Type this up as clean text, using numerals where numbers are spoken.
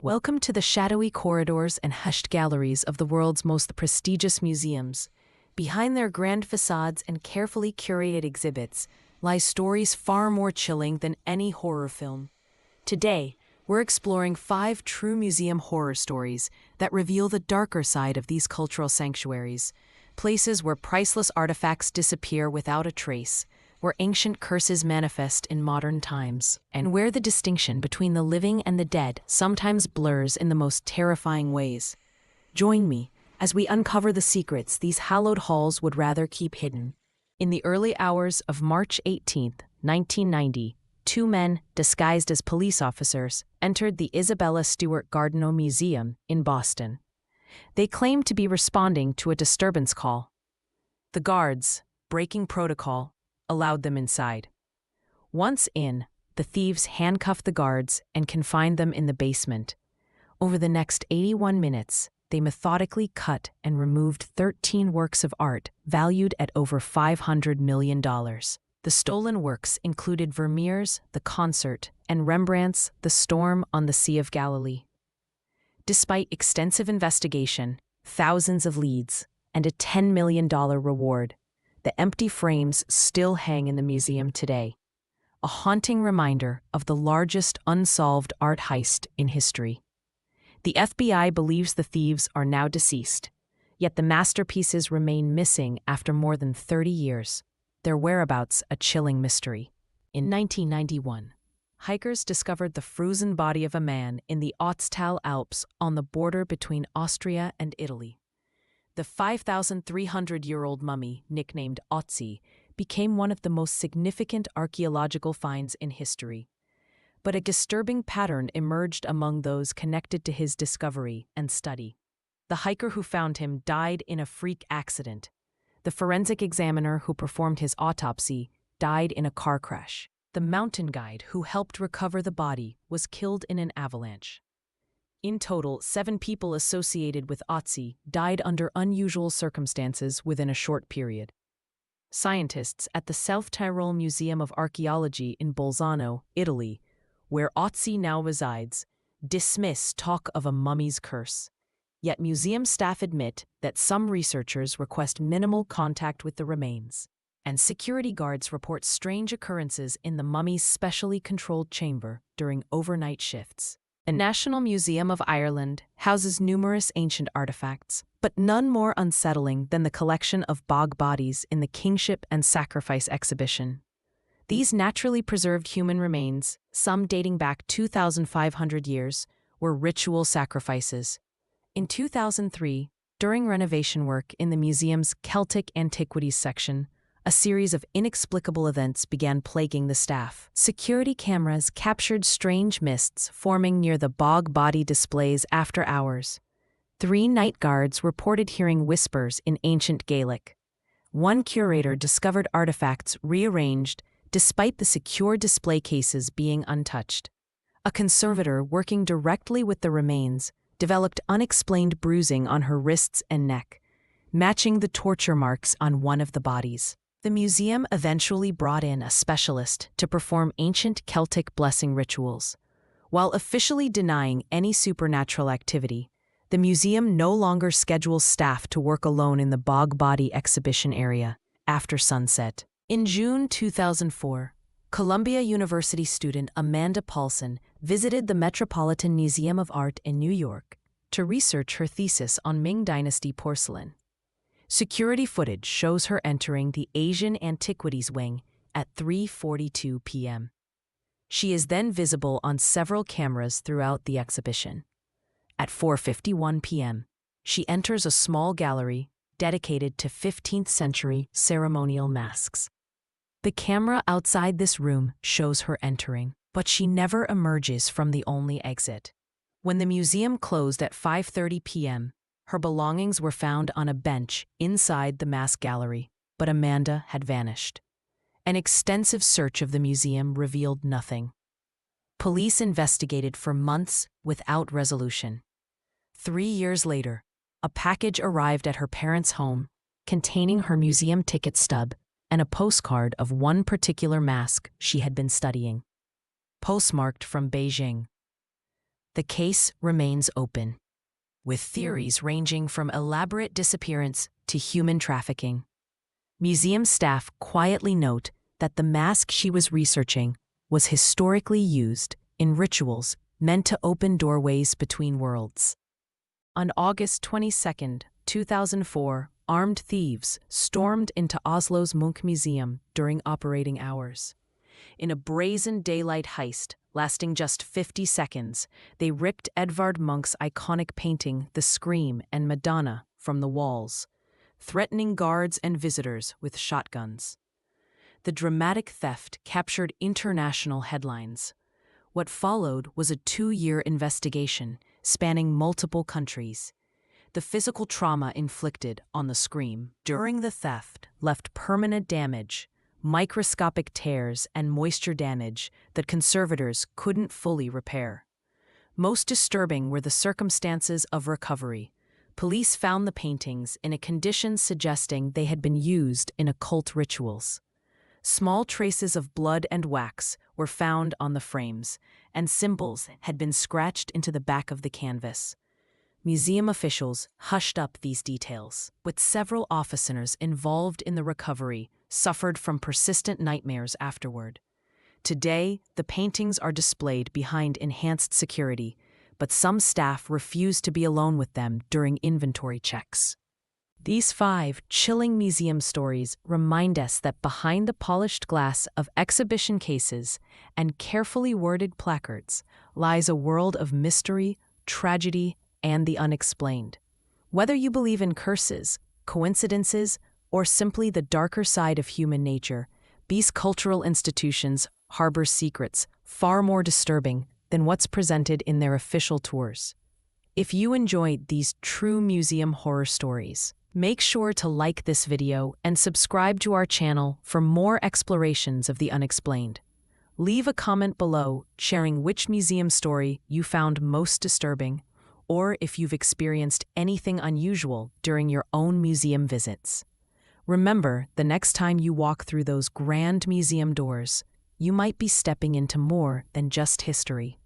Welcome to the shadowy corridors and hushed galleries of the world's most prestigious museums. Behind their grand facades and carefully curated exhibits lie stories far more chilling than any horror film. Today, we're exploring 5 true museum horror stories that reveal the darker side of these cultural sanctuaries, places where priceless artifacts disappear without a trace, where ancient curses manifest in modern times, and where the distinction between the living and the dead sometimes blurs in the most terrifying ways. Join me as we uncover the secrets these hallowed halls would rather keep hidden. In the early hours of March 18, 1990, 2 men, disguised as police officers, entered the Isabella Stewart Gardner Museum in Boston. They claimed to be responding to a disturbance call. The guards, breaking protocol, allowed them inside. Once in, the thieves handcuffed the guards and confined them in the basement. Over the next 81 minutes, they methodically cut and removed 13 works of art valued at over $500 million. The stolen works included Vermeer's The Concert and Rembrandt's The Storm on the Sea of Galilee. Despite extensive investigation, thousands of leads, and a $10 million reward, the empty frames still hang in the museum today, a haunting reminder of the largest unsolved art heist in history. The FBI believes the thieves are now deceased, yet the masterpieces remain missing after more than 30 years, their whereabouts a chilling mystery. In 1991, hikers discovered the frozen body of a man in the Ötztal Alps on the border between Austria and Italy. The 5,300-year-old mummy, nicknamed Ötzi, became one of the most significant archaeological finds in history. But a disturbing pattern emerged among those connected to his discovery and study. The hiker who found him died in a freak accident. The forensic examiner who performed his autopsy died in a car crash. The mountain guide who helped recover the body was killed in an avalanche. In total, 7 people associated with Ötzi died under unusual circumstances within a short period. Scientists at the South Tyrol Museum of Archaeology in Bolzano, Italy, where Ötzi now resides, dismiss talk of a mummy's curse. Yet museum staff admit that some researchers request minimal contact with the remains, and security guards report strange occurrences in the mummy's specially controlled chamber during overnight shifts. The National Museum of Ireland houses numerous ancient artifacts, but none more unsettling than the collection of bog bodies in the Kingship and Sacrifice exhibition. These naturally preserved human remains, some dating back 2,500 years, were ritual sacrifices. In 2003, during renovation work in the museum's Celtic Antiquities section, a series of inexplicable events began plaguing the staff. Security cameras captured strange mists forming near the bog body displays after hours. 3 night guards reported hearing whispers in ancient Gaelic. One curator discovered artifacts rearranged despite the secure display cases being untouched. A conservator working directly with the remains developed unexplained bruising on her wrists and neck, matching the torture marks on one of the bodies. The museum eventually brought in a specialist to perform ancient Celtic blessing rituals. While officially denying any supernatural activity, the museum no longer schedules staff to work alone in the bog body exhibition area after sunset. In June 2004, Columbia University student Amanda Paulson visited the Metropolitan Museum of Art in New York to research her thesis on Ming Dynasty porcelain. Security footage shows her entering the Asian Antiquities Wing at 3:42 p.m. She is then visible on several cameras throughout the exhibition. At 4:51 p.m., she enters a small gallery dedicated to 15th century ceremonial masks. The camera outside this room shows her entering, but she never emerges from the only exit. When the museum closed at 5:30 p.m., her belongings were found on a bench inside the mask gallery, but Amanda had vanished. An extensive search of the museum revealed nothing. Police investigated for months without resolution. 3 years later, a package arrived at her parents' home containing her museum ticket stub and a postcard of one particular mask she had been studying. Postmarked from Beijing. The case remains open, with theories ranging from elaborate disappearance to human trafficking. Museum staff quietly note that the mask she was researching was historically used in rituals meant to open doorways between worlds. On August 22, 2004, armed thieves stormed into Oslo's Munch Museum during operating hours. In a brazen daylight heist lasting just 50 seconds, they ripped Edvard Munch's iconic painting The Scream and Madonna from the walls, threatening guards and visitors with shotguns. The dramatic theft captured international headlines. What followed was a 2-year investigation spanning multiple countries. The physical trauma inflicted on the Scream during the theft left permanent damage, microscopic tears, and moisture damage that conservators couldn't fully repair. Most disturbing were the circumstances of recovery. Police found the paintings in a condition suggesting they had been used in occult rituals. Small traces of blood and wax were found on the frames, and symbols had been scratched into the back of the canvas. Museum officials hushed up these details, but several officers involved in the recovery suffered from persistent nightmares afterward. Today, the paintings are displayed behind enhanced security, but some staff refuse to be alone with them during inventory checks. These 5 chilling museum stories remind us that behind the polished glass of exhibition cases and carefully worded placards lies a world of mystery, tragedy, and the unexplained. Whether you believe in curses, coincidences, or simply the darker side of human nature, these cultural institutions harbor secrets far more disturbing than what's presented in their official tours. If you enjoyed these true museum horror stories, make sure to like this video and subscribe to our channel for more explorations of the unexplained. Leave a comment below sharing which museum story you found most disturbing, or if you've experienced anything unusual during your own museum visits. Remember, the next time you walk through those grand museum doors, you might be stepping into more than just history.